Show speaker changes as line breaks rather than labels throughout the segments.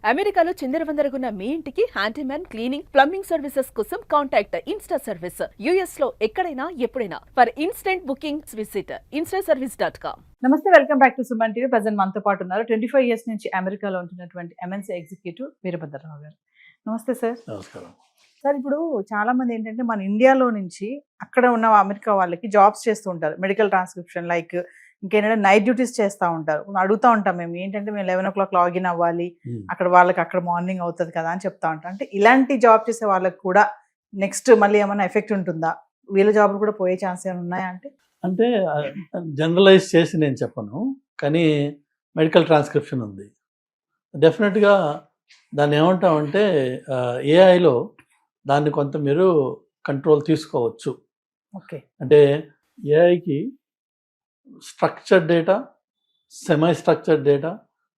అమెరికాలో చిందరవందరగున్న మీ ఇంటికి handyman cleaning plumbing services కోసం కాంటాక్ట్ ఇన్స్టా సర్వీస్. యుఎస్ లో ఎక్కడైనా ఎప్పుడైనా for instant booking visit instaservice.com.
నమస్తే, welcome back to Suman TV. Present మనతో పాటు ఉన్నారు 25 years నుంచి అమెరికాలో ఉంటున్నటువంటి ఎంఎన్సీ ఎగ్జిక్యూటివ్ వీరభద్రరావు గారు. నమస్తే సార్.
నమస్కారం
సార్, ఇప్పుడు చాలా మంది ఏంటంటే మన ఇండియాలో నుంచి అక్కడ ఉన్న అమెరికా వాళ్ళకి జాబ్స్ చేస్తూ ఉంటారు. మెడికల్ ట్రాన్స్క్రిప్షన్ లైక్ ఇంకేంటంటే నైట్ డ్యూటీస్ చేస్తూ ఉంటారు. అడుగుతూ ఉంటాం మేము ఏంటంటే మేము 11 o'clock లాగిన్ అవ్వాలి, అక్కడ వాళ్ళకి అక్కడ మార్నింగ్ అవుతుంది కదా అని చెప్తా ఉంటాం. అంటే ఇలాంటి జాబ్ చేసే వాళ్ళకి కూడా నెక్స్ట్ మళ్ళీ ఏమైనా ఎఫెక్ట్ ఉంటుందా? వీళ్ళ జాబ్లు కూడా పోయే ఛాన్స్ ఏమైనా ఉన్నాయా? అంటే
జనరలైజ్ చేసి నేను చెప్పను, కానీ మెడికల్ ట్రాన్స్క్రిప్షన్ ఉంది. డెఫినెట్గా దాన్ని ఏమంటామంటే ఏఐలో దాన్ని కొంత మీరు కంట్రోల్ తీసుకోవచ్చు.
ఓకే,
అంటే ఏఐకి structured data, semi structured data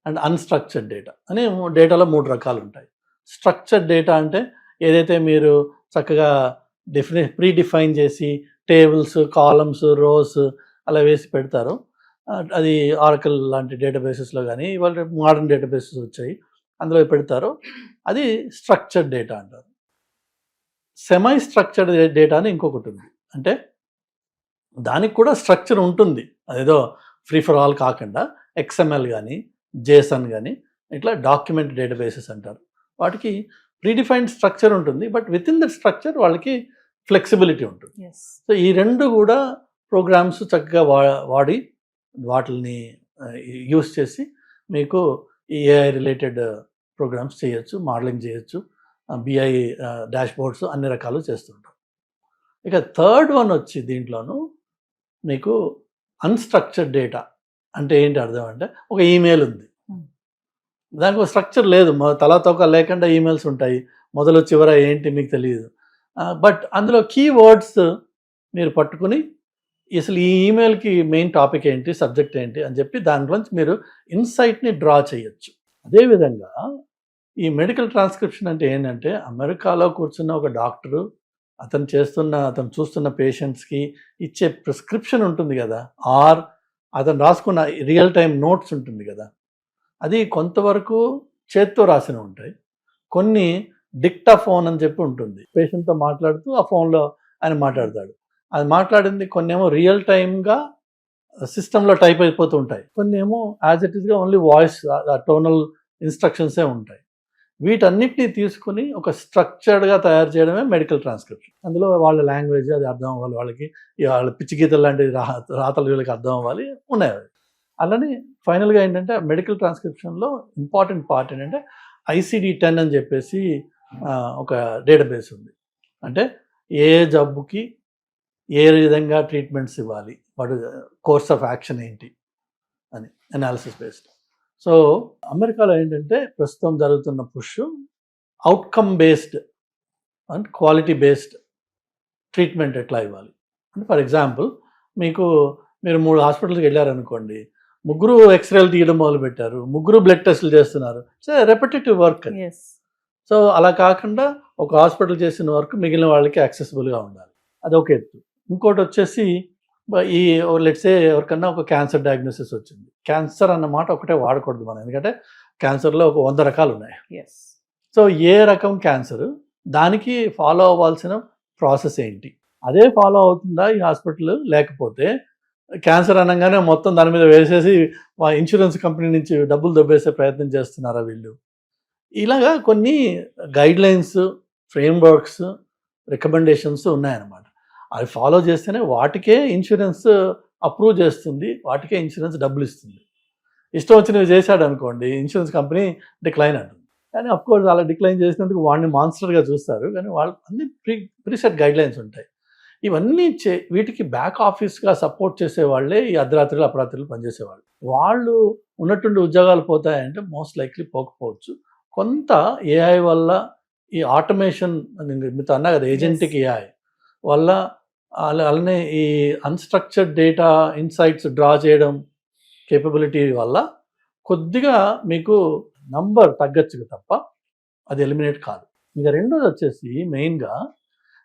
and unstructured data అని డేటాలో 3 రకాలు ఉంటాయి. స్ట్రక్చర్డ్ డేటా అంటే ఏదైతే మీరు చక్కగా ప్రీ డిఫైన్ చేసి టేబుల్స్, కాలమ్స్, రోస్ అలా వేసి పెడతారో, అది ఆరకల్ లాంటి డేటాబేసెస్లో కానీ ఇవాళ మోడర్న్ డేటాబేసెస్ వచ్చాయి అందులో పెడతారో అది స్ట్రక్చర్డ్ డేటా అంటారు. సెమీ స్ట్రక్చర్డ్ డేటా అని ఇంకొకటి ఉంది. అంటే దానికి కూడా స్ట్రక్చర్ ఉంటుంది, అదేదో ఫ్రీ ఫర్ ఆల్ కాకుండా XML కానీ JSON కానీ ఇట్లా డాక్యుమెంట్ డేటాబేసెస్ అంటారు. వాటికి ప్రీడిఫైన్డ్ స్ట్రక్చర్ ఉంటుంది, but with in that structure వాళ్ళకి ఫ్లెక్సిబిలిటీ ఉంటుంది. సో ఈ రెండు కూడా ప్రోగ్రామ్స్ చక్కగా వాడి వాటిని యూస్ చేసి మీకు ఈ ఏఐ రిలేటెడ్ ప్రోగ్రామ్స్ చేయొచ్చు, మోడలింగ్ చేయొచ్చు, BI డాష్బోర్డ్స్ అన్ని రకాలు చేస్తుంటాం. ఇక థర్డ్ వన్ వచ్చి దీంట్లోనూ మీకు అన్స్ట్రక్చర్డ్ డేటా అంటే ఏంటి అర్థం అంటే, ఒక ఈమెయిల్ ఉంది, దానికి ఒక స్ట్రక్చర్ లేదు, తలా తోక లేకుండా ఈమెయిల్స్ ఉంటాయి, మొదలు చివర ఏంటి మీకు తెలియదు. బట్ అందులో కీవర్డ్స్ మీరు పట్టుకుని అసలు ఈ ఈమెయిల్కి మెయిన్ టాపిక్ ఏంటి, సబ్జెక్ట్ ఏంటి అని చెప్పి దాంట్లోంచి మీరు ఇన్సైట్ని డ్రా చేయొచ్చు. అదేవిధంగా ఈ మెడికల్ ట్రాన్స్క్రిప్షన్ అంటే ఏంటంటే, అమెరికాలో కూర్చున్న ఒక డాక్టరు అతను చూస్తున్న పేషెంట్స్కి ఇచ్చే ప్రిస్క్రిప్షన్ ఉంటుంది కదా, ఆర్ అతను రాసుకున్న రియల్ టైం నోట్స్ ఉంటుంది కదా, అది కొంతవరకు చేత్తో రాసిన ఉంటాయి, కొన్ని డిక్టాఫోన్ అని చెప్పి ఉంటుంది, పేషెంట్తో మాట్లాడుతూ ఆ ఫోన్లో ఆయన మాట్లాడతాడు, అది మాట్లాడింది కొన్ని ఏమో రియల్ టైమ్గా సిస్టంలో టైప్ అయిపోతూ ఉంటాయి, కొన్ని ఏమో యాజ్ ఇట్ ఈస్గా ఓన్లీ వాయిస్ టోనల్ ఇన్స్ట్రక్షన్సే ఉంటాయి. వీటన్నిటిని తీసుకుని ఒక స్ట్రక్చర్డ్గా తయారు చేయడమే మెడికల్ ట్రాన్స్క్రిప్షన్. అందులో వాళ్ళ లాంగ్వేజ్ అది అర్థం అవ్వాలి, వాళ్ళకి వాళ్ళ పిచ్చి గీతలు లాంటి రాతలు వీళ్ళకి అర్థం అవ్వాలి, ఉన్నాయి. అలానే ఫైనల్గా ఏంటంటే మెడికల్ ట్రాన్స్క్రిప్షన్లో ఇంపార్టెంట్ పార్ట్ ఏంటంటే ICD-10 అని చెప్పేసి ఒక డేటాబేస్ ఉంది. అంటే ఏ జబ్బుకి ఏ విధంగా ట్రీట్మెంట్స్ ఇవ్వాలి, వాటి కోర్స్ ఆఫ్ యాక్షన్ ఏంటి అని అనాలిసిస్ బేస్డ్. సో అమెరికాలో ఏంటంటే ప్రస్తుతం జరుగుతున్న push outcome based and quality based treatment ఎట్లా ఇవ్వాలి అంటే, ఫర్ ఎగ్జాంపుల్ మీరు 3 హాస్పిటల్కి వెళ్ళారనుకోండి, 3 ఎక్స్రేలు తీయడం మొదలుపెట్టారు, 3 బ్లడ్ టెస్టులు చేస్తున్నారు, సో రెపిటేటివ్ వర్క్. సో అలా కాకుండా ఒక హాస్పిటల్ చేసిన వర్క్ మిగిలిన వాళ్ళకి యాక్సెసిబుల్గా ఉండాలి, అదొక ఎత్తు. ఇంకోటి వచ్చేసి ఈ లెట్సే ఎవరికన్నా ఒక క్యాన్సర్ డయాగ్నోసిస్ వచ్చింది, క్యాన్సర్ అన్న మాట ఒకటే వాడకూడదు మనం, ఎందుకంటే క్యాన్సర్లో ఒక 100 రకాలు ఉన్నాయి. సో ఏ రకం క్యాన్సర్, దానికి ఫాలో అవ్వాల్సిన ప్రాసెస్ ఏంటి, అదే ఫాలో అవుతుందా ఈ హాస్పిటల్, లేకపోతే క్యాన్సర్ అనగానే మొత్తం దాని మీద వేసేసి ఇన్సూరెన్స్ కంపెనీ నుంచి డబ్బులు దొబ్బేసే ప్రయత్నం చేస్తున్నారా వీళ్ళు. ఇలాగా కొన్ని గైడ్లైన్స్, ఫ్రేమ్వర్క్స్, రికమెండేషన్స్ ఉన్నాయన్నమాట. అవి ఫాలో చేస్తేనే వాటికే ఇన్సూరెన్స్ అప్రూవ్ చేస్తుంది, వాటికే ఇన్సూరెన్స్ డబ్బులు ఇస్తుంది. ఇష్టం వచ్చినవి చేశాడు అనుకోండి, ఇన్సూరెన్స్ కంపెనీ డిక్లైన్ అంటుంది. కానీ అఫ్కోర్స్ అలా డిక్లైన్ చేసినందుకు వాడిని మాన్స్టర్గా చూస్తారు, కానీ వాళ్ళు అన్ని ప్రీసెట్ గైడ్లైన్స్ ఉంటాయి. ఇవన్నీ వీటికి బ్యాక్ ఆఫీస్గా సపోర్ట్ చేసే వాళ్ళే ఈ అర్ధరాత్రులు అపరాత్రులు పనిచేసేవాళ్ళు. వాళ్ళు ఉన్నటువంటి ఉద్యోగాలు పోతాయంటే మోస్ట్ లైక్లీ పోకపోవచ్చు. కొంత ఏఐ వల్ల ఈ ఆటోమేషన్ మీతో అన్నా కదా, ఏజెంటిక్ ఏఐ వల్ల, అలానే ఈ అన్స్ట్రక్చర్డ్ డేటా ఇన్సైట్స్ డ్రా చేయడం కేపబిలిటీ వల్ల కొద్దిగా మీకు నంబర్ తగ్గచ్చు తప్ప అది ఎలిమినేట్ కాదు. ఇంకా రెండోది వచ్చేసి మెయిన్గా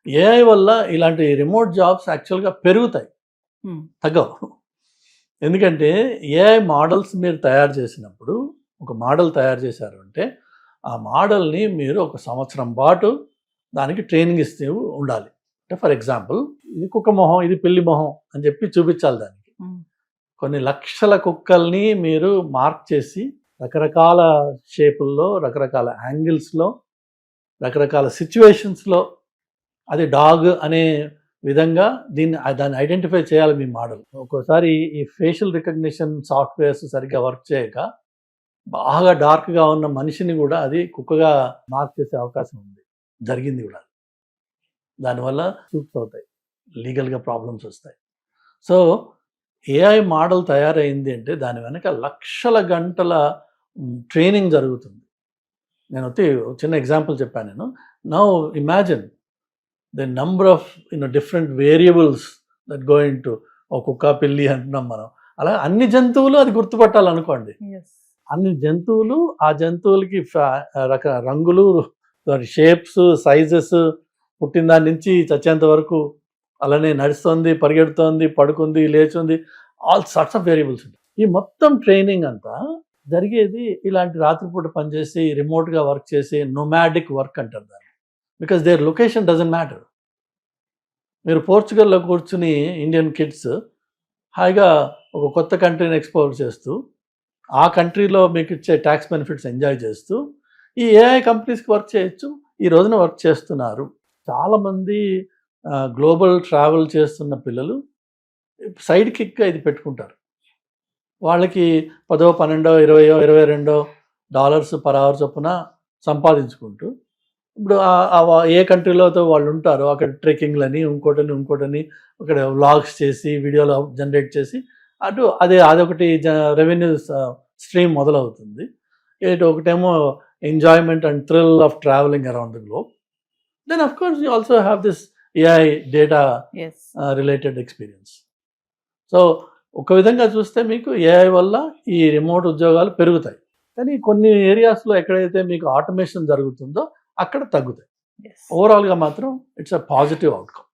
ఏఐ వల్ల ఇలాంటి రిమోట్ జాబ్స్ యాక్చువల్గా పెరుగుతాయి, తగ్గవు. ఎందుకంటే ఏఐ మోడల్స్ మీరు తయారు చేసినప్పుడు, ఒక మోడల్ తయారు చేశారు అంటే ఆ మోడల్ని మీరు ఒక సంవత్సరం పాటు దానికి ట్రైనింగ్ ఇస్తూ ఉండాలి. అంటే ఫర్ ఎగ్జాంపుల్ ఇది కుక్క మొహం, ఇది పిల్లి మొహం అని చెప్పి చూపించాలి దానికి. కొన్ని లక్షల కుక్కల్ని మీరు మార్క్ చేసి రకరకాల షేపుల్లో, రకరకాల యాంగిల్స్లో, రకరకాల సిచ్యువేషన్స్లో అది డాగ్ అనే విధంగా దాన్ని ఐడెంటిఫై చేయాలి మీ మోడల్. ఒక్కోసారి ఈ ఫేషియల్ రికగ్నిషన్ సాఫ్ట్వేర్స్ సరిగ్గా వర్క్ చేయక బాగా డార్క్గా ఉన్న మనిషిని కూడా అది కుక్కగా మార్క్ చేసే అవకాశం ఉంది, జరిగింది కూడా. దానివల్ల సూట్స్ అవుతాయి, లీగల్గా ప్రాబ్లమ్స్ వస్తాయి. సో ఏఐ మోడల్ తయారైంది అంటే దాని వెనక లక్షల గంటల ట్రైనింగ్ జరుగుతుంది. నేను చిన్న ఎగ్జాంపుల్ చెప్పాను నేను. Now imagine the number of different variables that going to ఒక కుక్క పిల్లి అంటున్నాం మనం. అలా అన్ని జంతువులు అది గుర్తుపట్టాలనుకోండి. అన్ని జంతువులు, ఆ జంతువులకి రంగులు, షేప్స్, సైజెస్, పుట్టిన దాని నుంచి చచ్చేంత వరకు, అలానే నడుస్తుంది, పరిగెడుతోంది, పడుకుంది, లేచుంది, ఆల్ సార్ట్స్ ఆఫ్ వేరియబుల్స్ ఉంటాయి. ఈ మొత్తం ట్రైనింగ్ అంతా జరిగేది ఇలాంటి రాత్రిపూట పనిచేసి రిమోట్గా వర్క్ చేసి నొమాడిక్ వర్క్ అంటారు దాన్ని. Because their location doesn't matter. మీరు పోర్చుగల్లో కూర్చుని ఇండియన్ కిడ్స్ హాయిగా ఒక కొత్త కంట్రీని ఎక్స్ప్లోర్ చేస్తూ, ఆ కంట్రీలో మీకు ఇచ్చే ట్యాక్స్ బెనిఫిట్స్ ఎంజాయ్ చేస్తూ ఈ ఏఐ కంపెనీస్కి వర్క్ చేయొచ్చు. ఈ రోజున వర్క్ చేస్తున్నారు. చాలామంది గ్లోబల్ ట్రావెల్ చేస్తున్న పిల్లలు సైడ్ కిక్గా ఇది పెట్టుకుంటారు. వాళ్ళకి 10, 12, 20, 22 డాలర్స్ పర్ అవర్ చొప్పున సంపాదించుకుంటూ, ఇప్పుడు ఏ కంట్రీలోతో వాళ్ళు ఉంటారో అక్కడ ట్రెక్కింగ్లని, ఇంకోటని అక్కడ వ్లాగ్స్ చేసి, వీడియోలు జనరేట్ చేసి, అదొకటి రెవెన్యూ స్ట్రీమ్ మొదలవుతుంది. ఒకటేమో enjoyment and thrill of travelling around the globe. Then of course you also have this AI data related experience. So ఒక విధంగా చూస్తే మీకు ఏఐ వల్ల ఈ రిమోట్ ఉద్యోగాలు పెరుగుతాయి. కానీ కొన్ని ఏరియాస్లో ఎక్కడైతే మీకు ఆటోమేషన్ జరుగుతుందో అక్కడ తగ్గుతాయి. ఓవరాల్గా మాత్రం ఇట్స్ అ పాజిటివ్ అవుట్కమ్.